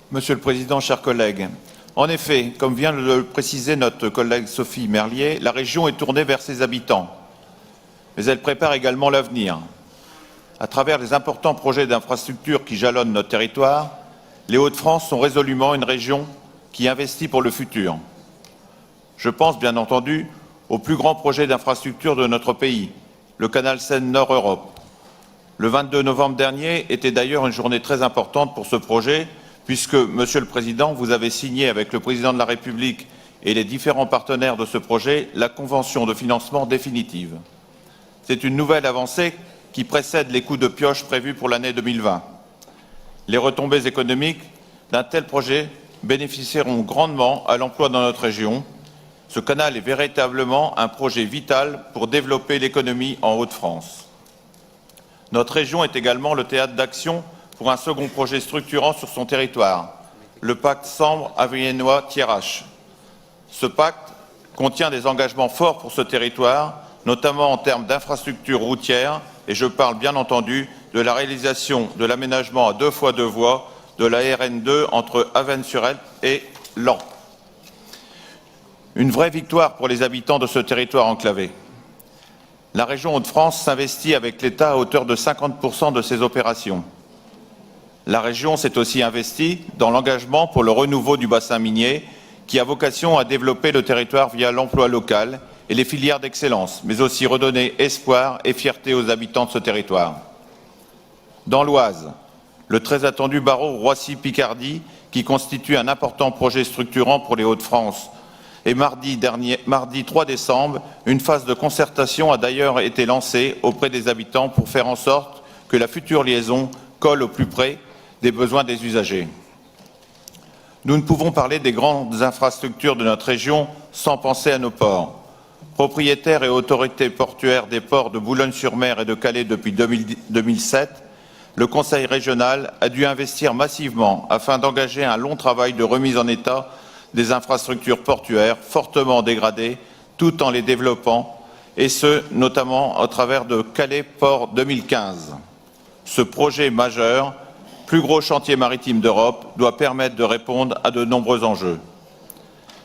Monsieur le Président, chers collègues, en effet, comme vient de le préciser notre collègue Sophie Merlier, la région est tournée vers ses habitants, mais elle prépare également l'avenir. À travers les importants projets d'infrastructures qui jalonnent notre territoire, les Hauts-de-France sont résolument une région qui investit pour le futur. Je pense bien entendu au plus grand projet d'infrastructure de notre pays, le canal Seine-Nord-Europe. Le 22 novembre dernier était d'ailleurs une journée très importante pour ce projet, puisque, Monsieur le Président, vous avez signé avec le Président de la République et les différents partenaires de ce projet la convention de financement définitive. C'est une nouvelle avancée qui précède les coups de pioche prévus pour l'année 2020. Les retombées économiques d'un tel projet bénéficieront grandement à l'emploi dans notre région. Ce canal est véritablement un projet vital pour développer l'économie en Hauts-de-France. Notre région est également le théâtre d'action pour un second projet structurant sur son territoire, le pacte Sambre-Haviennois-Thiérache. Ce pacte contient des engagements forts pour ce territoire, notamment en termes d'infrastructures routières, et je parle bien entendu de la réalisation de l'aménagement à 2x2 voies de la RN2 entre Avesnes-sur-Helpe et Laon. Une vraie victoire pour les habitants de ce territoire enclavé. La région Hauts-de-France s'investit avec l'État à hauteur de 50% de ses opérations. La région s'est aussi investie dans l'engagement pour le renouveau du bassin minier qui a vocation à développer le territoire via l'emploi local et les filières d'excellence, mais aussi redonner espoir et fierté aux habitants de ce territoire. Dans l'Oise, le très attendu barreau Roissy-Picardie, qui constitue un important projet structurant pour les Hauts-de-France. Et mardi 3 décembre, une phase de concertation a d'ailleurs été lancée auprès des habitants pour faire en sorte que la future liaison colle au plus près des besoins des usagers. Nous ne pouvons parler des grandes infrastructures de notre région sans penser à nos ports. Propriétaires et autorités portuaires des ports de Boulogne-sur-Mer et de Calais depuis 2007, le Conseil régional a dû investir massivement afin d'engager un long travail de remise en état des infrastructures portuaires fortement dégradées tout en les développant, et ce, notamment à travers de Calais Port 2015. Ce projet majeur, plus gros chantier maritime d'Europe, doit permettre de répondre à de nombreux enjeux.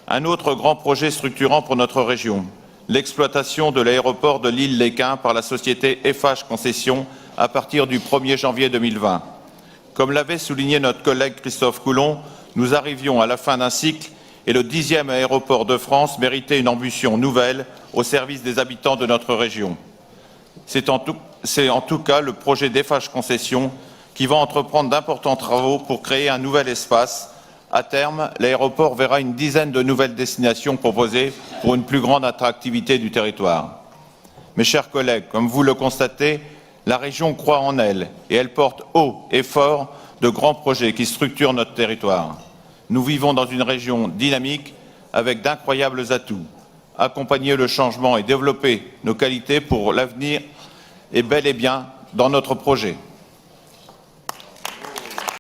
Un autre grand projet structurant pour notre région, l'exploitation de l'aéroport de Lille-Léquin par la société FH Concessions à partir du 1er janvier 2020. Comme l'avait souligné notre collègue Christophe Coulon, nous arrivions à la fin d'un cycle et le 10e aéroport de France méritait une ambition nouvelle au service des habitants de notre région. C'est en tout cas le projet d'FH Concessions qui va entreprendre d'importants travaux pour créer un nouvel espace. À terme, l'aéroport verra une dizaine de nouvelles destinations proposées pour une plus grande attractivité du territoire. Mes chers collègues, comme vous le constatez, la région croit en elle et elle porte haut et fort de grands projets qui structurent notre territoire. Nous vivons dans une région dynamique avec d'incroyables atouts. Accompagner le changement et développer nos qualités pour l'avenir est bel et bien dans notre projet.